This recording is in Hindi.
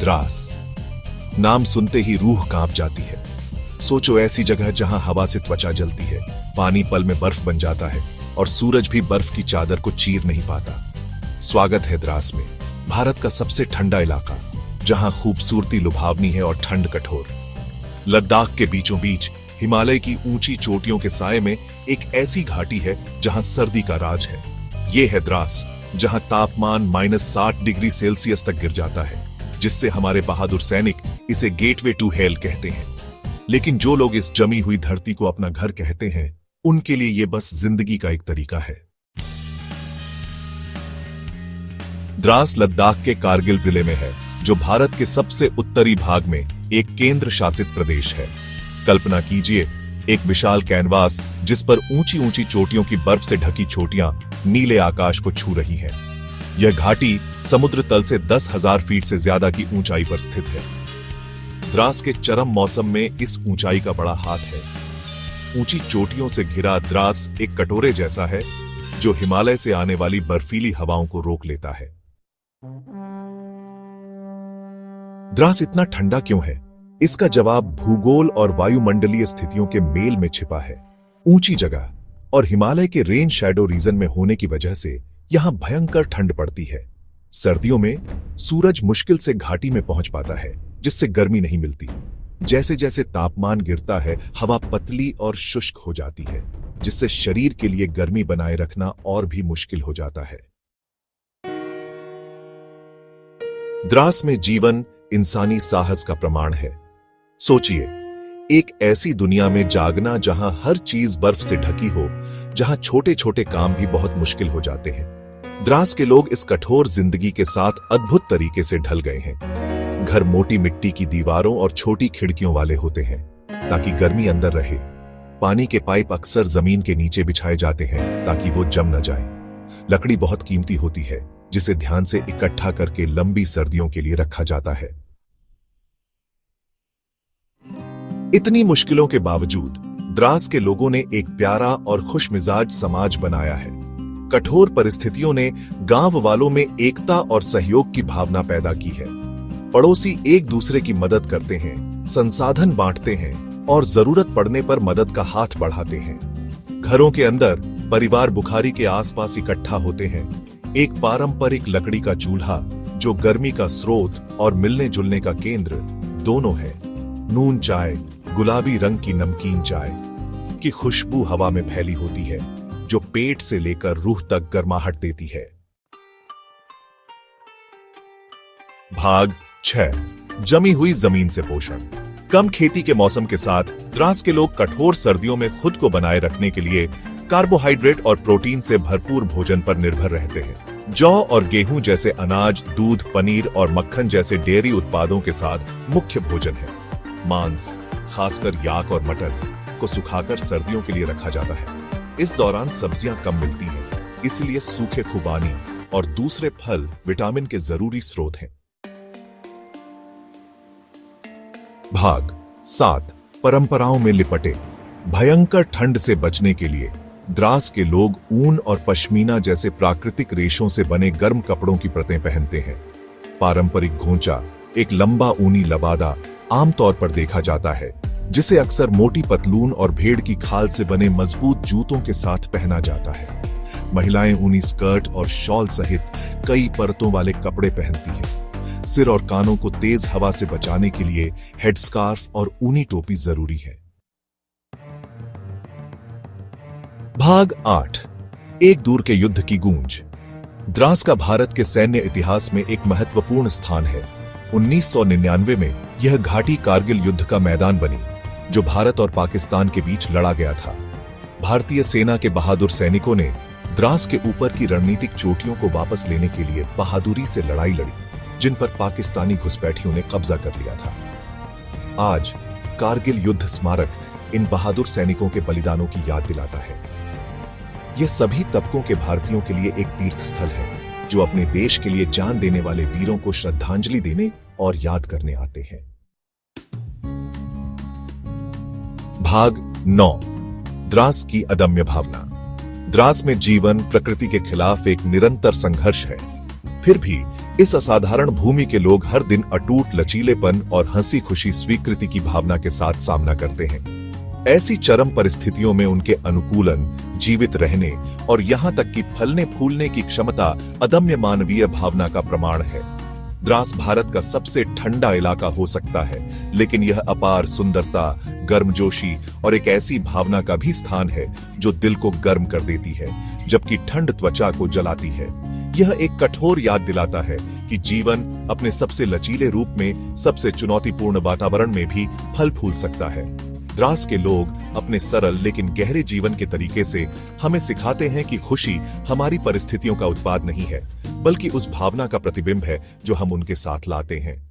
द्रास नाम सुनते ही रूह कांप जाती है। सोचो ऐसी जगह जहां हवा से त्वचा जलती है, पानी पल में बर्फ बन जाता है और सूरज भी बर्फ की चादर को चीर नहीं पाता। स्वागत है द्रास में, भारत का सबसे ठंडा इलाका, जहां खूबसूरती लुभावनी है और ठंड कठोर। लद्दाख के बीचों बीच हिमालय की ऊंची चोटियों के साए में एक ऐसी घाटी है जहां सर्दी का राज है। ये है द्रास, जहां तापमान -60 डिग्री सेल्सियस तक गिर जाता है, जिससे हमारे बहादुर सैनिक इसे गेटवे टू हेल कहते हैं। लेकिन जो लोग इस जमी हुई धरती को अपना घर कहते हैं, उनके लिए यह बस जिंदगी का एक तरीका है। द्रास लद्दाख के कारगिल जिले में है, जो भारत के सबसे उत्तरी भाग में एक केंद्र शासित प्रदेश है। कल्पना कीजिए, एक विशाल कैनवास जिस पर ऊंची ऊंची चोटियों की बर्फ से ढकी चोटियां नीले आकाश को छू रही हैं। यह घाटी समुद्र तल से 10,000 फीट से ज्यादा की ऊंचाई पर स्थित है। द्रास के चरम मौसम में इस ऊंचाई का बड़ा हाथ है। ऊंची चोटियों से घिरा द्रास एक कटोरे जैसा है, जो हिमालय से आने वाली बर्फीली हवाओं को रोक लेता है। द्रास इतना ठंडा क्यों है? इसका जवाब भूगोल और वायुमंडलीय स्थितियों के मेल में छिपा है। ऊंची जगह और हिमालय के रेन शैडो रीजन में होने की वजह से यहां भयंकर ठंड पड़ती है। सर्दियों में सूरज मुश्किल से घाटी में पहुंच पाता है, जिससे गर्मी नहीं मिलती। जैसे जैसे तापमान गिरता है, हवा पतली और शुष्क हो जाती है, जिससे शरीर के लिए गर्मी बनाए रखना और भी मुश्किल हो जाता है। द्रास में जीवन इंसानी साहस का प्रमाण है। सोचिए, एक ऐसी दुनिया में जागना जहां हर चीज बर्फ से ढकी हो, जहां छोटे छोटे काम भी बहुत मुश्किल हो जाते हैं। द्रास के लोग इस कठोर जिंदगी के साथ अद्भुत तरीके से ढल गए हैं। घर मोटी मिट्टी की दीवारों और छोटी खिड़कियों वाले होते हैं, ताकि गर्मी अंदर रहे। पानी के पाइप अक्सर जमीन के नीचे बिछाए जाते हैं, ताकि वो जम न जाए। लकड़ी बहुत कीमती होती है, जिसे ध्यान से इकट्ठा करके लंबी सर्दियों के लिए रखा जाता है। इतनी मुश्किलों के बावजूद द्रास के लोगों ने एक प्यारा और खुशमिजाज समाज बनाया है। कठोर परिस्थितियों ने गांव वालों में एकता और सहयोग की भावना पैदा की है। पड़ोसी एक दूसरे की मदद करते हैं, संसाधन बांटते हैं और जरूरत पड़ने पर मदद का हाथ बढ़ाते हैं। घरों के अंदर परिवार बुखारी के आसपास इकट्ठा होते हैं। एक पारंपरिक लकड़ी का चूल्हा, जो गर्मी का स्रोत और मिलने जुलने का केंद्र दोनों है। नून चाय, गुलाबी रंग की नमकीन चाय की खुशबू हवा में फैली होती है, जो पेट से लेकर रूह तक गर्माहट देती है। भाग 6, जमी हुई जमीन से पोषण। कम खेती के मौसम के साथ द्रास के लोग कठोर सर्दियों में खुद को बनाए रखने के लिए कार्बोहाइड्रेट और प्रोटीन से भरपूर भोजन पर निर्भर रहते हैं। जौ और गेहूं जैसे अनाज, दूध, पनीर और मक्खन जैसे डेयरी उत्पादों के साथ मुख्य भोजन है। मांस, खासकर याक और मटन, को सुखाकर सर्दियों के लिए रखा जाता है। इस दौरान सब्जियां कम मिलती हैं, इसलिए सूखे खुबानी और दूसरे फल विटामिन के जरूरी स्रोत हैं। भाग 7, परंपराओं में लिपटे। भयंकर ठंड से बचने के लिए द्रास के लोग ऊन और पश्मीना जैसे प्राकृतिक रेशों से बने गर्म कपड़ों की परतें पहनते हैं। पारंपरिक घोंचा, एक लंबा ऊनी लबादा, आमतौर पर देखा जाता है, जिसे अक्सर मोटी पतलून और भेड़ की खाल से बने मजबूत जूतों के साथ पहना जाता है। महिलाएं ऊनी स्कर्ट और शॉल सहित कई परतों वाले कपड़े पहनती हैं। सिर और कानों को तेज हवा से बचाने के लिए हेडस्कार्फ और ऊनी टोपी जरूरी है। भाग 8, एक दूर के युद्ध की गूंज। द्रास का भारत के सैन्य इतिहास में एक महत्वपूर्ण स्थान है। 1999 में यह घाटी कारगिल युद्ध का मैदान बनी, जो भारत और पाकिस्तान के बीच लड़ा गया था। भारतीय सेना के बहादुर सैनिकों ने द्रास के ऊपर की रणनीतिक चोटियों को वापस लेने के लिए बहादुरी से लड़ाई लड़ी, जिन पर पाकिस्तानी घुसपैठियों ने कब्जा कर लिया था। आज कारगिल युद्ध स्मारक इन बहादुर सैनिकों के बलिदानों की याद दिलाता है। यह सभी तबकों के भारतीयों के लिए एक तीर्थ स्थल है, जो अपने देश के लिए जान देने वाले वीरों को श्रद्धांजलि देने और याद करने आते हैं। भाग 9, द्रास की अदम्य भावना। द्रास में जीवन प्रकृति के खिलाफ एक निरंतर संघर्ष है। फिर भी इस असाधारण भूमि के लोग हर दिन अटूट लचीलेपन और हंसी खुशी स्वीकृति की भावना के साथ सामना करते हैं। ऐसी चरम परिस्थितियों में उनके अनुकूलन, जीवित रहने और यहां तक कि फलने फूलने की क्षमता अदम्य मानवीय भावना का प्रमाण है। द्रास भारत का सबसे ठंडा इलाका हो सकता है, लेकिन यह अपार सुंदरता, गर्मजोशी और एक ऐसी भावना का भी स्थान है जो दिल को गर्म कर देती है, जबकि ठंड त्वचा को जलाती है। यह एक कठोर याद दिलाता है कि जीवन अपने सबसे लचीले रूप में सबसे चुनौतीपूर्ण वातावरण में भी फल फूल सकता है। द्रास के लोग अपने सरल लेकिन गहरे जीवन के तरीके से हमें सिखाते हैं कि खुशी हमारी परिस्थितियों का उत्पाद नहीं है, बल्कि उस भावना का प्रतिबिंब है जो हम उनके साथ लाते हैं।